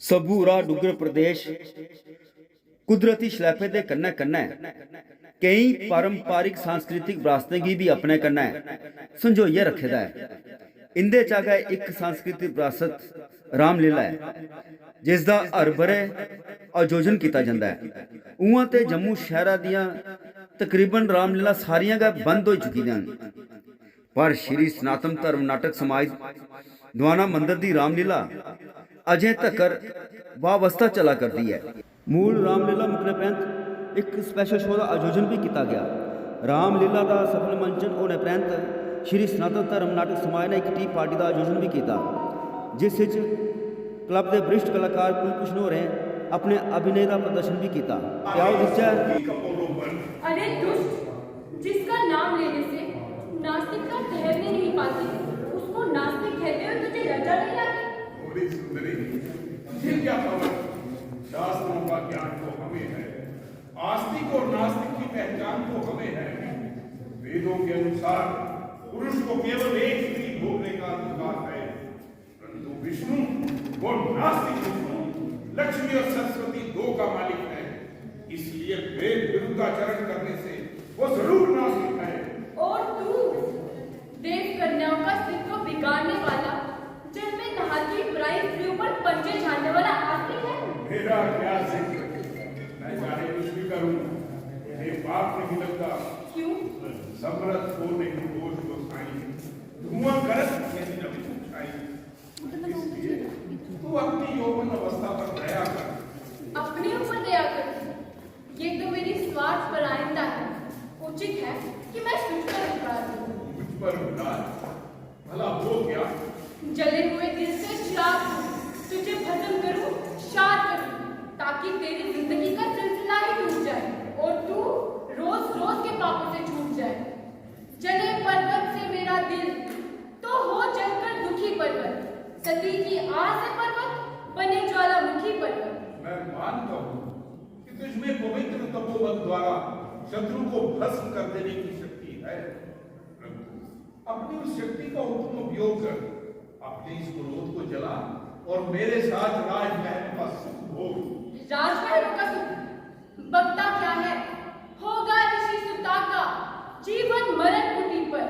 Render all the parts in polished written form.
सबूरा डुगर प्रदेश कुदरती शलैफे दे कन्नै कन्नै कई पारंपरिक सांस्कृतिक विरासतें गी भी अपने कन्नै संजोइयै रखे दा है। इंदे चा गै इक सांस्कृतिक विरासत रामलीला है, जिसदा हर ब'रे आयोजन किया जाता है। उआं ते जम्मू शहरा दियां तकरीबन रामलीला सारियां गै बंद हो चुकी हैं, पर श्री सनातन धर्म नाटक समाज दवाना मंदिर की रामलीला अजें तकर वावस्था चला करती है। मूल रामलीला मुकने परैंत एक स्पैशल शो का आयोजन भी किया गया। रामलीला का सफल मंचन होने परैंत श्री सनातन धर्म नाटक समाज ने एक टी पार्टी का आयोजन भी किया, जिस क्लब के वरिष्ठ कलाकार कुलभूषण होरें अपने अभिनय का प्रदर्शन भी किया। अरे दुष्ट, जिसका नाम लेने से नास्तिकता ठहरने नहीं पाती, उसको नास्तिक कहते हुए तुझे लज्जा नहीं आती? बड़ी सुंदरी, ये क्या खबर? शास्त्रों का ज्ञान तो हमें है, आस्तिक और नास्तिक की पहचान तो हमें है। वेदों के अनुसार पुरुष को केवल एक स्त्री भोगने का अधिकार है, परंतु विष्णु वो नास्तिक विष्णु लक्ष्मी और सरस्वती दो का मालिक है, इसलिए वेद विरुद्धाचरण करने से वो जरूर नास्तिक है। और तू देव कन्याओं का अस्तित्व बिगाड़ने वाला, जल में नहाती बुराई स्त्रियों पर पंजे झाड़ने वाला आस्तिक है। मेरा क्या जिक्र, मैं चाहे कुछ भी करूं, मेरे पाप नहीं लगता। क्यों? समरथ को नहीं दोष को साई, धुआं करत यदि न भी छाई। इसलिए तू अपनी यौवन अवस्था पर दया कर। अपने ऊपर दया कर? ये तो मेरी स्वार्थ परायणता है। उचित है कि मैं तुझ पर उतार दूं। मुझ पर उतार? भला हो क्या? जले हुए दिल से श्राप दूं, तुझे भस्म करूं, शार करूं, ताकि तेरी जिंदगी का सिलसिला ही टूट जाए और तू रोज रोज के पापों से छूट जाए। जले पर्वत से मेरा दिल, तो हो जलकर दुखी पर्वत, सती की आस है पर्वत, बने ज्वालामुखी पर्वत। मैं मानता हूं कि तुझमें पवित्र तपोबल द्वारा शत्रु को भस्म कर देने की शक्ति है, परंतु अपनी उस शक्ति का उत्तम उपयोग कर अपने इस क्रोध को जला और मेरे साथ राजमहल का सुख भोग। राजमहल का सुख बकता क्या है? होगा ऋषि सुता का जीवन मरण कुटी पर,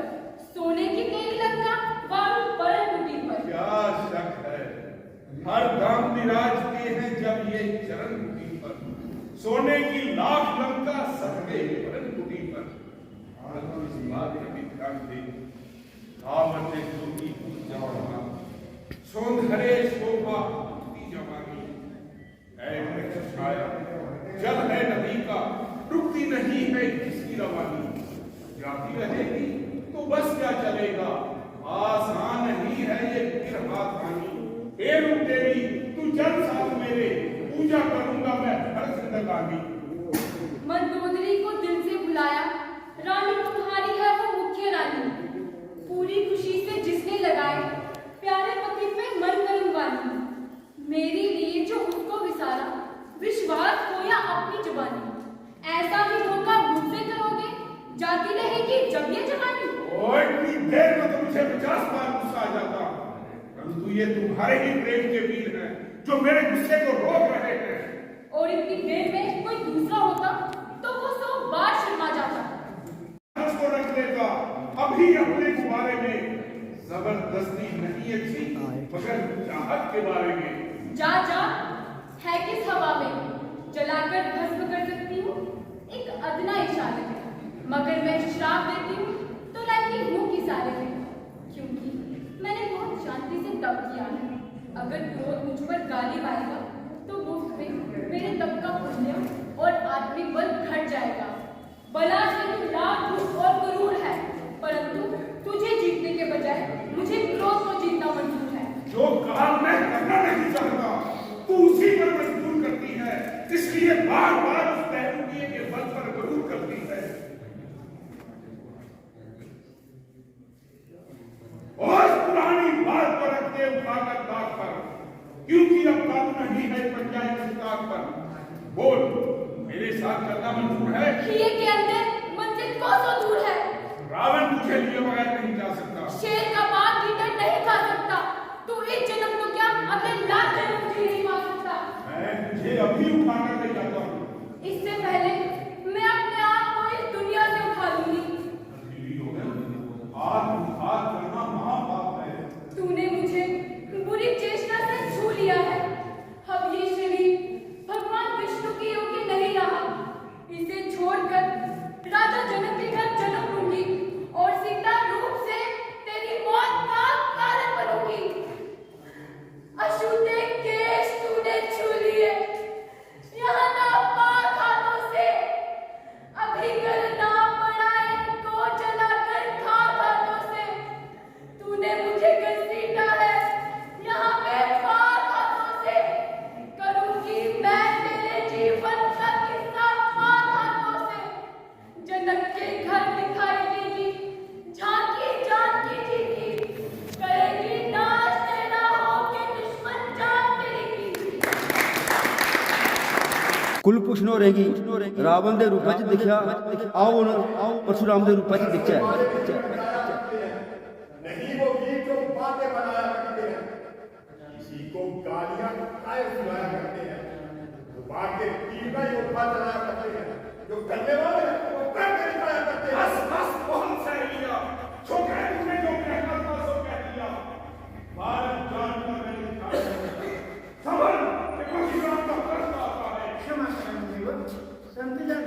सोने की तेरी लंका वारुण परन कुटी पर। क्या शक है, हर धाम विराजते हैं जब ये चरण कुटी पर, सोने की लाख लंका सबके परन कुटी पर। परंतु इस बात का भी ध्यान दे, आवते जोगी पूजा सौंदर्य शोभा उठती जवानी, ऐ वृक्ष छाया जल है नदी का, रुकती नहीं है किसकी रवानी। जाती रहेगी तो बस क्या चलेगा, आसान नहीं है ये फिर हाथ आनी। पेरू तेरी तू जल साथ मेरे, पूजा करूंगा मैं हर जिंदगानी। मंदोदरी को दिल से बुलाया, रानी तुम्हारी है वो मुख्य रानी। पूरी खुशी से जिसने लगाए प्यारे पति पे मन करूंगानी। मेरे लिए जो उसको विसारा, विश्वास खोया अपनी जुबानी। ऐसा ही धोखा मुझसे करोगे, जाती रहेगी जब ये जवानी। और इतनी देर में तो मुझे 50 बार गुस्सा आ जाता, परंतु ये तुम्हारे ही प्रेम के वीर हैं जो मेरे गुस्से को रोक रहे हैं। और इतनी देर में कोई दूसरा होता तो वो 100 बार शर्मा जाता। को रख लेगा अभी अपने बारे में, जबरदस्ती नहीं अच्छी मगर चाहत के बारे में। जा जा है किस हवा में, जलाकर भस्म कर सकती हूँ एक अदना इशारे में, मगर मैं श्राप देती हूँ तो लाती हूँ की सारे में, क्योंकि मैंने बहुत शांति से तप किया है। अगर क्रोध मुझ पर गालिब आएगा तो मुफ्त में मेरे तप का पुण्य और आत्मिक बल घट जाएगा। बला से लाख दुख और गुरूर है, परंतु तुझे जीतने के बजाय मुझे क्रोध को जीतना मंजूर है। जो काम मैं करना नहीं चाहता तू उसी पर मजबूर करती है, इसलिए बार बार उस तैरूकी के बल पर गरूर करती है। और पुरानी बात को रखते उठाकर दाग पर, क्योंकि अब कानून नहीं है पंचायत मुश्ताक पर। बोल, मेरे साथ चलना मंजूर है? किए के अंदर मंजिल कोसों दूर है। रावण तुझे लिए बगैर नहीं जा सकता। शेर का बाप भीतर नहीं खा सकता। तू इस जन्म को क्या अगले लाख जन्म मुझे नहीं पा सकता। ਕੁਲਭੂਸ਼ਣ ਹੋਰੇਗੀ ਰਾਵਣ ਦੇ ਰੂਪ ਵਿੱਚ ਦਿਖਿਆ। ਆਓ ਹੁਣ ਪਰਸ਼ੁਰਾਮ ਦੇ ਰੂਪ ਵਿੱਚ ਦਿਖਿਆ। नहीं वो वीर जो बातें बनाया करते हैं, किसी को गालियां काय सुनाया करते हैं, वो बातें तीर का योद्धा चलाया करते हैं, जो करने वाले हैं वो करके दिखाया करते हैं। बस बस बहुत सह लिया, जो कह तुमने जो कहना था सो कह दिया। भारत जानकर मैंने कहा समझ कि परशुराम का प्रश्न आता है। क्षमा करें संतजन,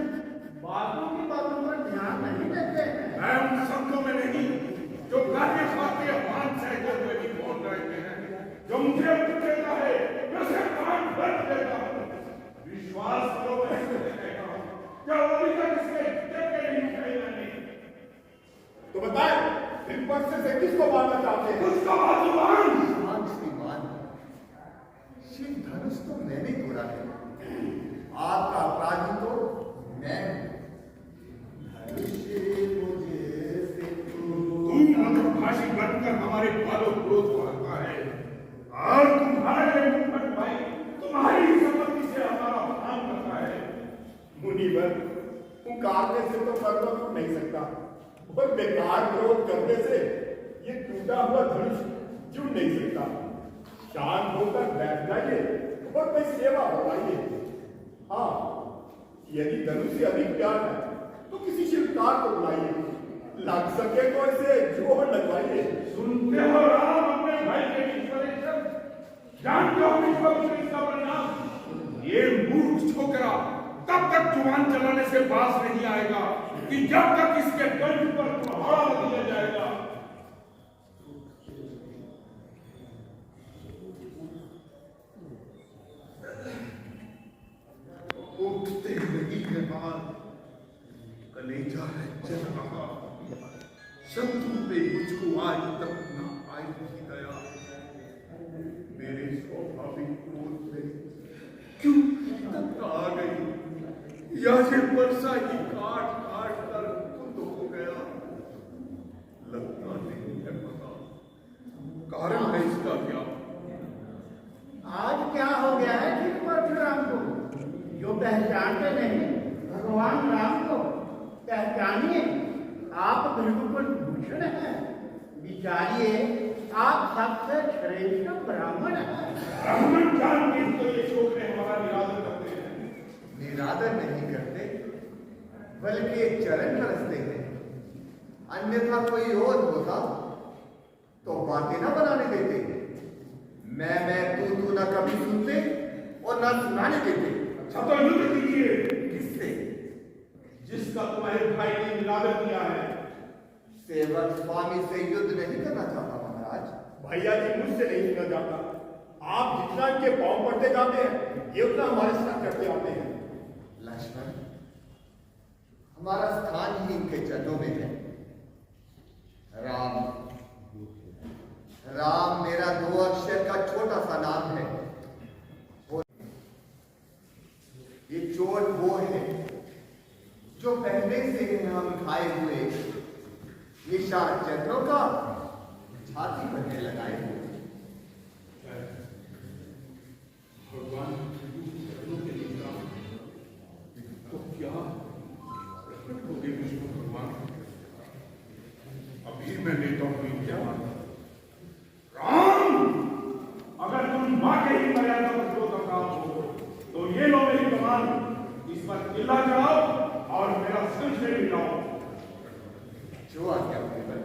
बातों की बातों पर ध्यान नहीं देते। मैं उन शब्दों में नहीं जो गाने खाते मान सहजों में भी बोल रहे हैं, जो मुझे पूछेगा है मैं उसे कान भर देता हूँ। विश्वास करो मैं इसे कहता हूँ, क्या अभी तक इसके जगह नहीं उठाई मैंने। तो बताए इन पर्से से किसको मारना चाहते हैं? उसका बाजुबान श्रीमान, शिव धनुष तो मैंने तोड़ा है, आपका अपराधी तो मैं भाषी बनकर हमारे बालों क्रोध बढ़ता है और तुम्हारे मुकुट भाई तुम्हारी संपत्ति से हमारा अपमान करता है। मुनिवर, पुकारने से तो कर्म टूट नहीं सकता और बेकार क्रोध करने से ये टूटा हुआ धनुष जुड़ नहीं सकता। शांत होकर बैठ जाइए और मैं सेवा करवाइए। हाँ, यदि धनुष से अधिक प्यार है तो किसी शिल्पकार को बुलाइए, लग सके तो इसे जोहर लगवाइए। सुनते हो राम अपने भाई के इंस्पिरेशन, जानते हो इसका परिणाम। ये मूर्ख छोकरा तब तक जुबान चलाने से बास नहीं आएगा कि जब तक इसके कंठ पर प्रहार दिया जाएगा। उठते नहीं है बात, कलेजा है जल रहा, शत्रु पे मुझको आज तक ना आई थी दया। मेरे स्वाभाविक क्रोध में क्यों तक आ गई, या ये वर्षा की काट काट कर खुद हो गया। लगता नहीं है पता कारण है इसका क्या। आज क्या हो गया है ठीक परशुराम को, जो पहचानते नहीं भगवान राम को पहचानिए। आप बिल्कुल भूषण हैं, विचारिए आप सबसे श्रेष्ठ ब्राह्मण हैं। ब्राह्मण जान के तो ये छोकरे हमारा निरादर करते हैं। निरादर नहीं करते बल्कि एक चरण रचते हैं। अन्यथा कोई और होता तो बातें ना बनाने देते, मैं तू ना कभी सुनते और ना सुनाने देते। अच्छा तो युद्ध कीजिए। किससे? जिसका तुम्हारे भाई ने निरादर किया है। सेवक स्वामी से युद्ध नहीं करना चाहता महाराज। भैया जी मुझसे नहीं सुना जाता। आप जितना इनके पांव पड़ते जाते हैं ये उतना हमारे साथ करते आते हैं। लक्ष्मण, हमारा स्थान ही इनके चरणों में है। राम राम मेरा 2 अक्षर का छोटा सा नाम है। ये चोट वो है जो पहले से हम खाए हुए निशान चंद्रों का छाती पर है लगाए हुए। भगवान के लिए तो क्या प्रकट विष्णु भगवान। अभी मैं लेता हूँ क्या राम, अगर तुम वाकई मर्यादा पुरुषोत्तम राम हो तो ये लो मेरी कमान, इस पर किला चढ़ाओ और मेरा संशय मिटाओ। जो आज्ञा केवल।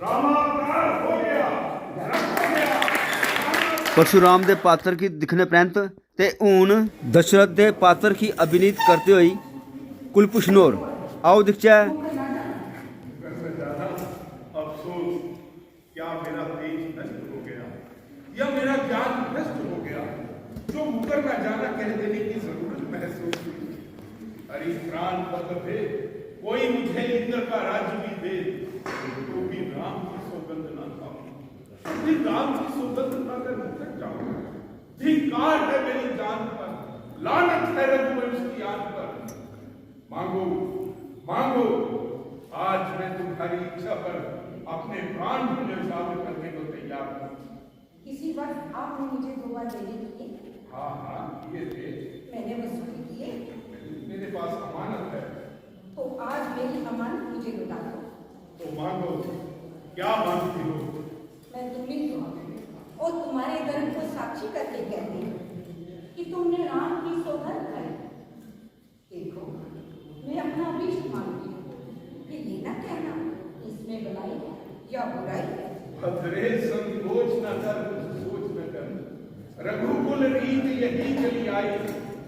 रामावतार हो गया, रख हो गया। परशुराम दे पात्र की दिखने उपरंत ते हून दशरथ दे पात्र की अभिनीत करते हुए कुलभूषण होर आओ दिखचा। अफसोस, क्या मेरा तेज नष्ट हो गया या मेरा ज्ञान नष्ट हो गया, जो मुकर न जाना कह देने की जरूरत महसूस हुई। हरि प्राण पद पे कोई मुझे इंद्र का राज्य भी दे तो भी राम की सौगंध न खाऊं। अपनी राम की सौगंध खाकर मुकर जाऊं। धिक्कार है मेरी जान पर, लानत है रघुवंश की आन पर। मांगो मांगो, आज मैं तुम्हारी इच्छा पर अपने प्राण को न्यौछावर करने को तैयार हूं। इसी वक्त आपने मुझे 2 बार देने किए। हाँ हाँ किए थे। मैंने वसूली किए। मेरे पास अमानत है। तो आज मेरी अमानत मुझे लौटा दो। तो मांगो, क्या मांगती हो? मैं तुम्हें हूँ और तुम्हारे धर्म को साक्षी करके कहती हूँ कि तुमने राम की सौगंध खाई। देखो, मैं अपना अभीष्ट मांगती हूँ कि ये ना कहना इसमें भलाई है या बुराई है। भद्रे संकोच न कर, सोच न कर। रघुकुल रीत यही चली आई,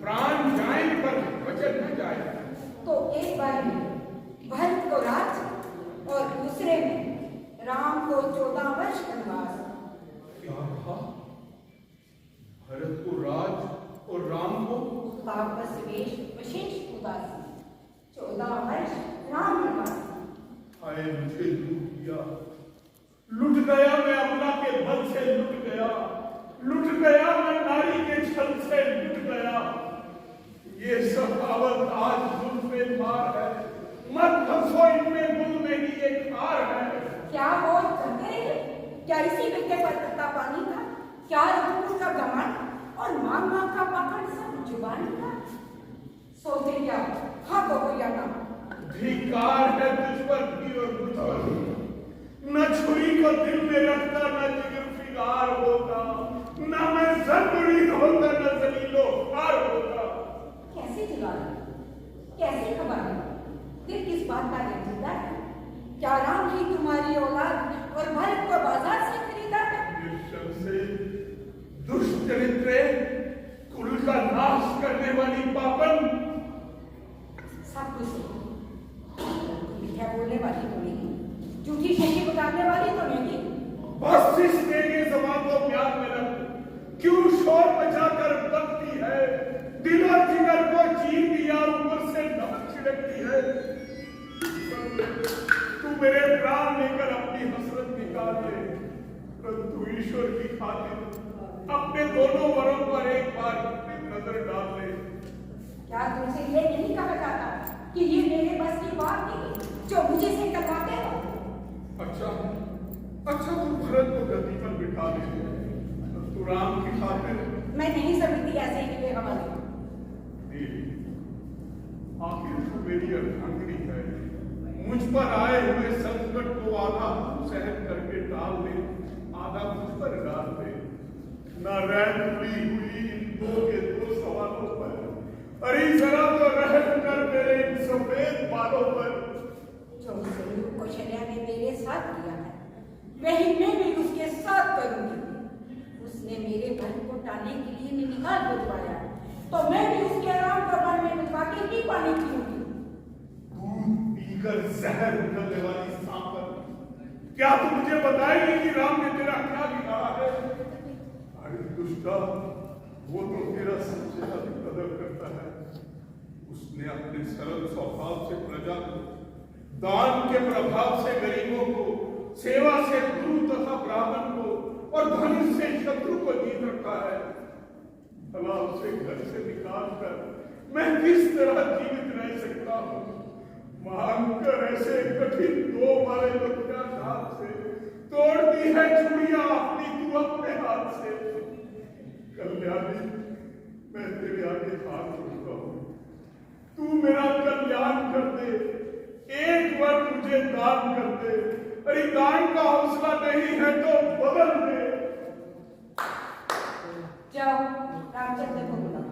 प्राण जाए पर वचन न जाए। तो एक बार में भरत को राज्य और दूसरे में राम को 14 वर्ष वनवास। क्या कहा? भरत को राज और राम को? तापस वेश विशेष उदासी, 14 वर्ष राम वनवास। हाय मुझे लूट गया मैं अबला के बल से, लुट गया मैं नारी के छल से, लुट गया। ये सब आवत आज जुल्फे मार है, मत फंसो इनमें, गुल में ही एक हार है। क्या वो करते रहे? क्या इसी बिल्के पर तत्ता पानी था? क्या रघुकुल का घमंड और मांग का पाखंड सब जुबानी था? सोते क्या हाँ को कोई आता। धिक्कार है तुझ पर भी और मुझ पर। न छुरी को दिल में रखता, न जिगर फिगार होता, न मैं जंगड़ी होता, न जलीलो हार होता। कैसे जलाली, कैसे खबारी, दिल किस बात का रंजीदा है? क्या राम ही तुम्हारी औलाद और भरत को बाजार से खरीदा है? निश्चल से दुष्ट चरित्रे, कुल का नाश करने वाली पापन। सब कुछ मीठा बोलने वाली तो नहीं, झूठी शेखी बताने वाली तो नहीं। बस इस तेरे जबान को म्याद में रख। क्यों शोर मचाकर बकती है, दिलो जिगर को चीर दिया, ऊपर से नमक छिड़कती है। तू मेरे प्राण लेकर अपनी हसरत निकाल दे, परंतु ईश्वर की खातिर अपने दोनों वरों पर एक बार नजर डाल ले। क्या तुमसे ये नहीं कहा जाता कि ये मेरे बस की बात नहीं जो मुझे से करवाते हो? अच्छा तू भरत को गद्दी पर बिठा दे, तू राम की खातिर। मैं नहीं समझती ऐसे ही के हवाले। आखिर तू मेरी अर्धांगिनी है, मुझ पर आए हुए संकट को आधा तू सहन करके टाल दे, आधा मुझ पर डाल दे। न रैन उड़ी हुई इन दो के 2 सवालों पर, अरे जरा तो रहम कर मेरे इन सफेद बालों पर। जो संयोग कौशल्या ने मेरे साथ किया है वही मैं भी उसके साथ करूंगी। उसने मेरे घर को टालने के लिए निकाल बुलवाया है, तो मैं भी उसके आराम का मन में डुबा के ही पानी पीऊंगी। दूध पीकर जहर उगलने वाली सांपर, क्या तू मुझे बताएगी कि राम ने तेरा क्या बिगाड़ा है? अरे दुष्टा, वो तो तेरा सबसे अधिक कदर करता है। उसने अपने सरल स्वभाव से प्रजा को, दान के प्रभाव से गरीबों को, सेवा से गुरु तथा ब्राह्मण को और धनुष से शत्रु को जीत रखा है। भला उसे घर से निकाल कर मैं किस तरह जीवित रह सकता हूँ? मांग कर ऐसे कठिन 2 मारे लुटिया हाथ से तोड़ती है चूड़ियां अपनी तू अपने हाथ से। कल्याणी, मैं तेरे आगे हाथ जोड़ता हूँ, तू मेरा कल्याण कर दे, एक बार मुझे दान कर दे। अरे दान का हौसला नहीं है तो बदल दे। जाओ रामचंद्र को बुलाओ।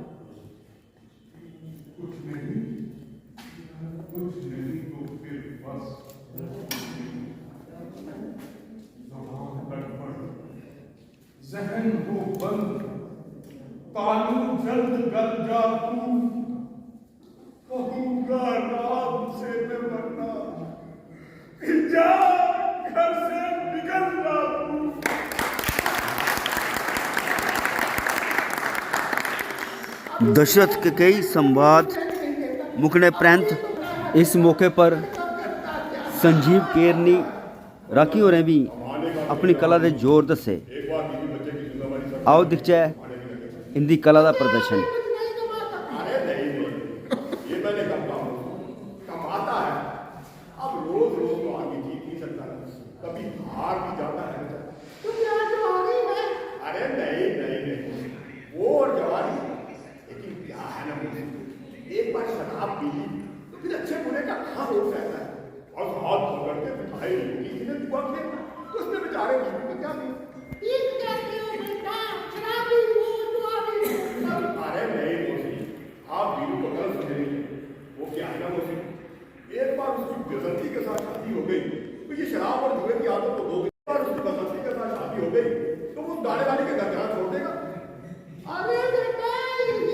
कुछ नहीं तो फिर बस ज़बान गड़बड़, ज़हन हो बंद, तालू जल्द गल जा तू, कहूँगा राम से न मरना, जा घर से निकल जा तू। दशरथ के कई संवाद मुकने प्रांत इस मौके पर संजीव केरनी राखी होरें भी अपनी कला दे जोर दसे। आओ दिखचे इंदी कला दा प्रदर्शन। अरे नहीं, ये मैंने कमाता है। अब रोज तो आगे जीत नहीं सकता, कभी हार भी जाता है। तुम यहाँ जो आ गई है तुम्हारे बीवी को क्या दी? ठीक कहते हो बेटा, शराबी वो दुआरी। अरे नहीं मौसी, आप बीवी को गलत समझ रही हैं। वो क्या है ना मौसी, एक बार उसकी बेइज्जती के साथ शादी हो गई तो ये शराब और जुए की आदत तो दो। एक बार उसकी बेइज्जती के साथ शादी हो गई तो वो दाने वाले के घर जाना छोड़ देगा। अरे बेटा,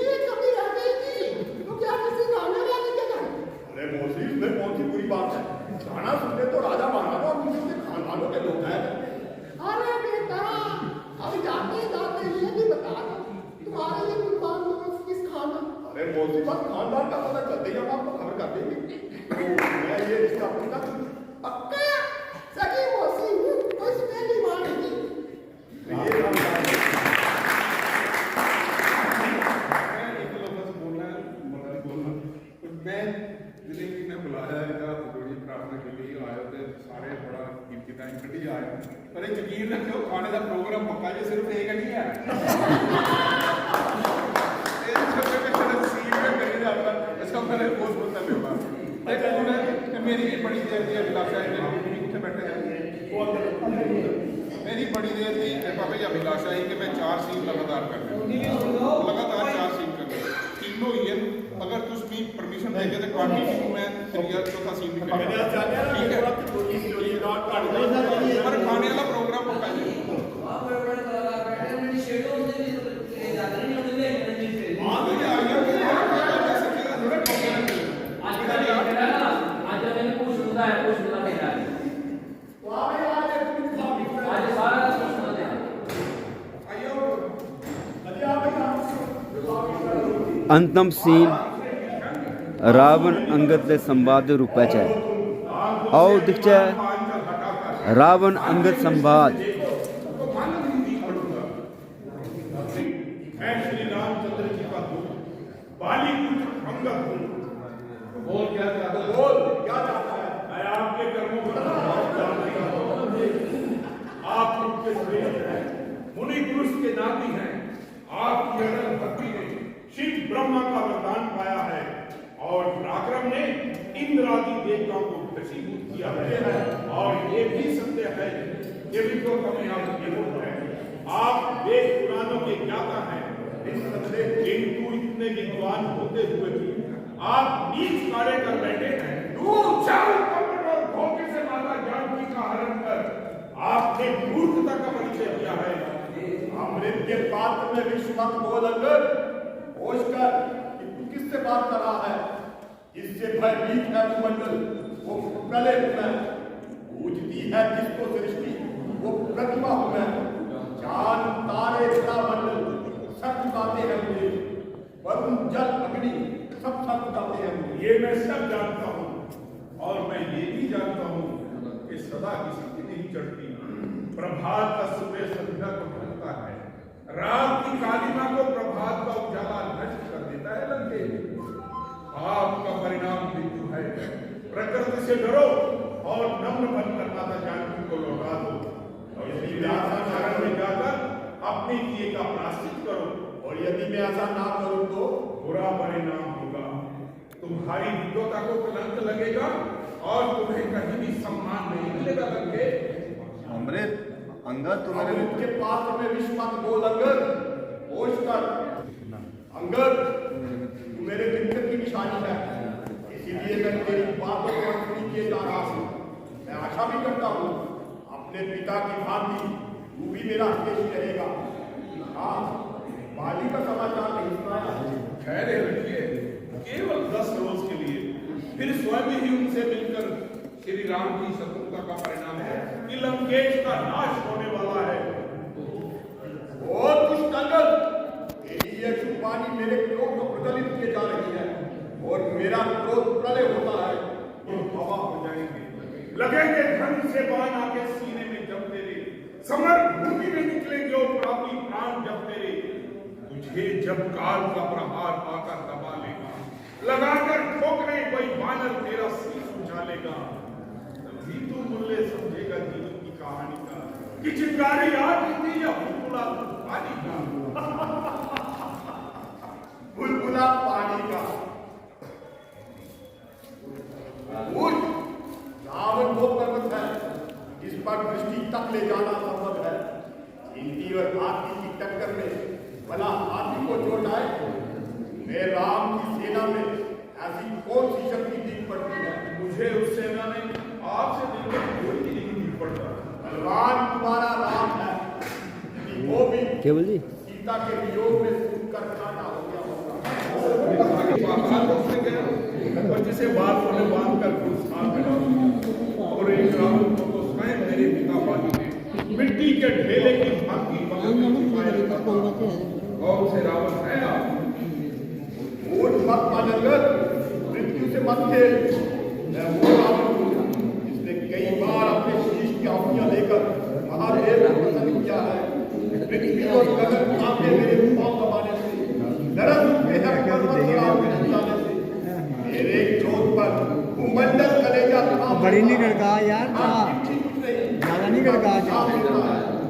ये कभी रह गई थी तो क्या किसी गाने वाले के घर? अरे मौसी, इसमें कौन सी बुरी बात है? गाना सुनते तो राजा महाराजा और उनके खानदानों के लोग हैं। अरे बेटा, अब जाते जाते ये भी बता दो, तुम्हारे ये कुर्बान लोग किस खाना? अरे मौसी, बस खानदान का पता चलते ही हम आपको खबर कर देंगे। तो मैं ये रिश्ता पूछा पक्का सगी मौसी हूँ, कुछ मेरी मानेगी। ये हम मैं जिले की ने बुलाया है जोड़ी प्रार्थना के लिए आया तो सारे बड़ा कीमती टाइम कटी आए पर एक यकीन रखो खाने का प्रोग्राम पक्का जो सिर्फ एक नहीं है इसका मैंने बहुत बोलता होगा मेरी भी बड़ी देर की अभिलाषा है कितने बैठे हैं मेरी बड़ी देर की पापा जी अभिलाषा है कि मैं 4 सीन लगातार कर लगातार 4 सीन कर तीनों ही है अगर तुम भी परमिशन देंगे तो कंटिन्यू मैं फिर चौथा सीन भी करूंगा ठीक है पर खाने वाला प्रोग्राम होगा जी अंतम सीन रावण अंगद के संवाद के रूप है। आओ दिखचे रावण अंगद संवाद। मैं श्री रामचंद्र जी का दूत बाली पुत्र अंगद हूँ। बोल क्या चाहता है? बोल क्या चाहता है? मैं आपके कर्मों पर आप उनके श्रेष्ठ हैं, मुनि पुरुष के नाती हैं। आपकी अटल भक्ति ने शिव ब्रह्मा का वरदान पाया है और पराक्रम ने इंद्र आदि देवताओं को वशीभूत किया है। और ये भी सत्य है, ये भी तो अपने आप ये बोल रहे हैं। आप वेद पुराणों के ज्ञाता हैं, किंतु इतने विद्वान होते हुए भी आप नीच कार्य कर बैठे हैं। दूर चारों कपट और धोखे से माता जानकी का हरण कर आपने मूर्खता का परिचय दिया है। अमृत के पात्र में विष मत बोल अंगद। होश कर कि तू किससे बात कर रहा है? इससे भयभीत है तू मंडल, वो प्रलय है। पूजती है जिसको सृष्टि, वो प्रतिभा है। चांद तारे मंडल सब गाते हैं मुझे, वरुण जल अग्नि सब गाते हैं मुझे। ये मैं सब जानता हूँ और मैं ये भी जानता हूँ कि सदा किसी की नहीं चढ़ती। प्रभात का सुबह संध्या को ढलता है, रात की कालिमा को प्रभात का उजाला नष्ट कर देता है। लंके आपका परिणाम मृत्यु है। प्रकृति से डरो और नम्र बनकर माता जानकी को लौटा दो और इसी व्यासन में जाकर अपने किए का प्रायश्चित करो। और यदि मैं ऐसा ना करूं तो बुरा परिणाम होगा। तुम्हारी विद्वता को कलंक लगेगा और तुम्हें कहीं भी सम्मान नहीं मिलेगा। लंके अमृत अंगद तुम्हारे के पात्र में विष मत बोल अंगद। होश कर अंगद, तू मेरे मित्र की निशानी है, इसीलिए मैं तेरी बातों को अनसुनी किए जा रहा हूँ। मैं आशा भी करता हूँ अपने पिता की भांति तू भी मेरा हितेशी रहेगा। हाँ, बाली का समाचार नहीं सुनाया। ठहरे रखिए, केवल 10 रोज के लिए, फिर स्वयं ही उनसे मिलकर श्री राम की शत्रुता का परिणाम है कि लंकेश का नाश होने वाला है। और दुष्ट अंगद, तेरी ये चुप्पानी मेरे क्रोध को प्रज्वलित किए जा रही है और मेरा क्रोध प्रलय होता है तो हवा हो जाएंगे। लगेंगे धन से बाण आके सीने में जब तेरे, समर भूमि में निकलेंगे और प्राणी प्राण जब तेरे। तुझे जब काल का प्रहार आकर दबा लेगा, लगाकर ठोकरे कोई बानर तेरा शीश उछालेगा, तभी तू मूल्य समझेगा जीवन की कहानी का कि चिंगारी आग थी या बुलबुला पानी का। बुलबुला पानी का। रावण वो पर्वत है जिस पर दृष्टि तक ले जाना संभव है। हिंदी और हाथी की टक्कर में भला हाथी को चोट आए? मैं राम की सेना में ऐसी कौन सी शक्ति दिख पड़ती है? मुझे उस सेना में आपसे मिलकर कोई नहीं दिख पड़ता। बलवान तुम्हारा राम है, यदि वो भी सीता के वियोग में सूख कर खाना हो गया होगा। और जिसे बात होने बांध कर पुरस्कार मिला और एक रावण को तो स्वयं मेरे पिता बाली ने मिट्टी के ढेले की भांति बगल में छिपाया रखा था। और उसे रावण है आप। मूर्ख मत मानकर मृत्यु से मत खेल। मैं वो रावण हूँ जिसने कई बार अपने शीश की आहुतियां लेकर महादेव को प्रसन्न किया है। पृथ्वी और गगन कांपे मेरे पांव दबाने से, नरक में है पर्वत राव के जाने से, मेरे क्रोध पर भूमंडल कलेजा था। बड़ी नहीं गड़का यार, ज्यादा नहीं गड़का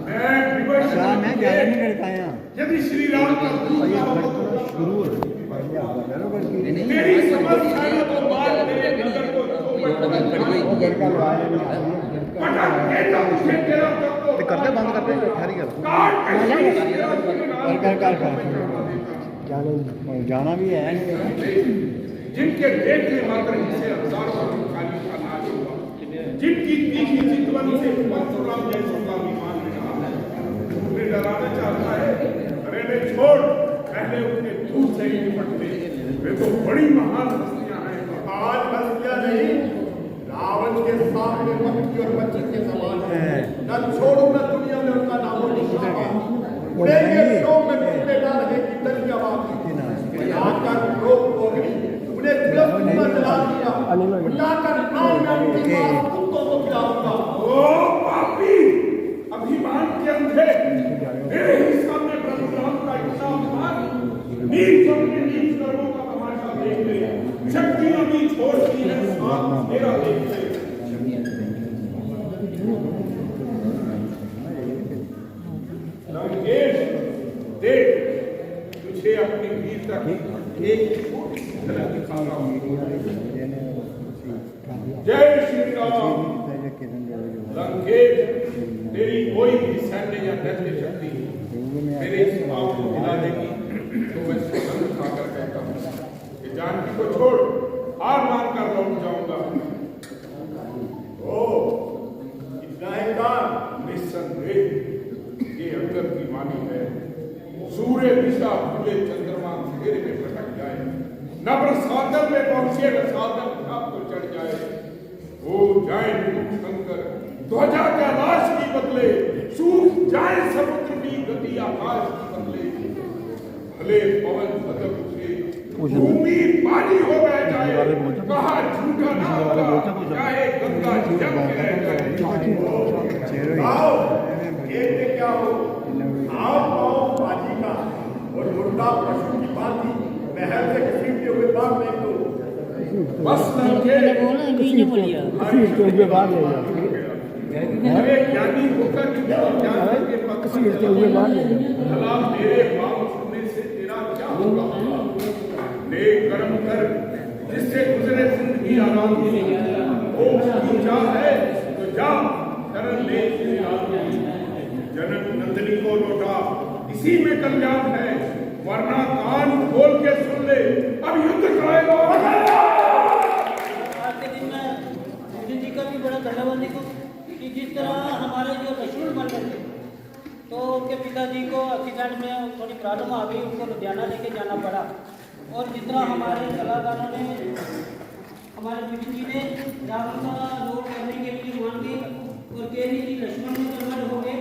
मैं विवश क्या मैं ज्यादा नहीं गड़काया। यदि श्री राम का दूसरा शुरू मेरी समझ सेना को मार मेरे नगर को चौपट करेगी। गड़का लगाया पटक देता मुझे तेरा तक को करते बंद करते ठहरी कर काट कर जाना भी है। जिनके देखने मात्र से हजारों खाली का नाश हुआ, जिनकी तीखी चितवन से परशुराम जैसों का विमान मिला, उन्हें डराना चाहता है। अरे नहीं छोड़, पहले उनके दूर से ही निपटते। वे तो बड़ी महान हस्तियां हैं। महान हस्तियां नहीं, रावण के सामने मक्खी और मच्छर के समान है। न छोड़ू न दुनिया में उनका नाम और निशान। उड़ेंगे शोक में टूटे ना रहेगी दरिया बाकी। बनाकर लोग पोगरी, उन्हें तिलस्म में जला दिया। उठाकर प्राण में उनके पास कुत्तों को खिलाऊंगा। ओ पापी, अभिमान के अंधे, मेरे ही सामने प्रभु राम का इतना अपमान, नीच अपने नीच कर्मों का तमाशा देख ले। शक्तियां भी छोड़ती है, साथ मेरा देख ले। लंकेश, देख, तुझे अपनी वीरता की एक छोटी सी झलक दिखाता हूं। जय श्री राम। लंकेश, तेरी कोई भी सैन्य या दैत्य शक्ति मेरे इस पाप को हिला देगी तो मैं सौगंध खाकर कहता हूँ कि जानकी को छोड़, हार मान कर लौट जाऊंगा। ओ, इतना ही काम। निस्संदेह ये अंगद की वाणी है। सूर्य दिशा भूले चंद्रमा अंधेरे में भटक जाए, नब्र सागर में पहुंचे न सागर खाप को चढ़ जाए। हो जाए विमुख शंकर, ध्वजा कैलाश की बदले, सूख जाए समुद्र की गति आकाश की बदले। भले पवन बदल उठे, भूमि पानी हो बह जाए, कहा झूठा ना होगा, चाहे गंगा जम के रह जाए। आओ, देखते क्या हो। आओ पाओ बाजी का और मुर्दा पशु की भांति महल से घसीटते हुए बाग में दो। बस लंकेश, अरे ज्ञानी होकर भी ज्ञान के पक्ष में भला मेरे बाप सुनने से तेरा क्या होगा? नेक कर्म कर, जिससे गुजरे जिंदगी आराम से। ओ पूजा है तो जा, शरण ले श्री राम की। जनक नंदिनी को लौटा, इसी में कल्याण है, वरना कान खोल के सुन ले, अब युद्ध कराएगा। आज के दिन में मोदी जी का भी बड़ा धन्यवाद देखो कि जिस तरह हमारे जो लक्ष्मण मर गए थे, तो उनके पिताजी को एक्सीडेंट में थोड़ी प्रॉब्लम आ गई, उनको लुधियाना लेके जाना पड़ा। और जिस तरह हमारे कलाकारों ने, हमारे बिपिन जी ने रावण का रोल करने के लिए मान गए और केरी जी लक्ष्मण में कन्वर्ट हो गए।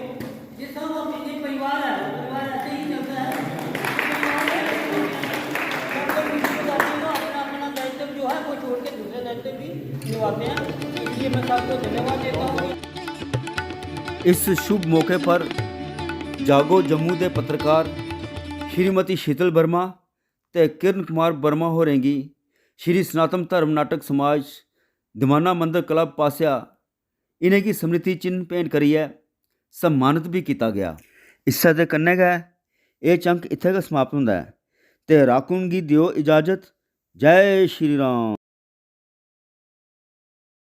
जिस तरह वो अपनी एक परिवार है, परिवार ऐसे ही चलता है। अपना अपना दायित्व जो है वो छोड़ के दूसरे दायित्व भी निभाते हैं। इसलिए मैं सबको धन्यवाद देता हूँ। इस शुभ मौके पर जागो जम्मू के पत्रकार श्रीमती शीतल वर्मा ते किरण कुमार वर्मा होरेंगी श्री सनातन धर्म नाटक समाज दमाना मंदिर क्लब पासिया इन्हें की स्मृति चिन्ह भेंट करिए सम्मानित भी किया गया। इस्से दे कन्नै गै ये चंक इत्थे गै समाप्त होंदा है ते राकुन गी दियो इजाजत। जय श्री राम।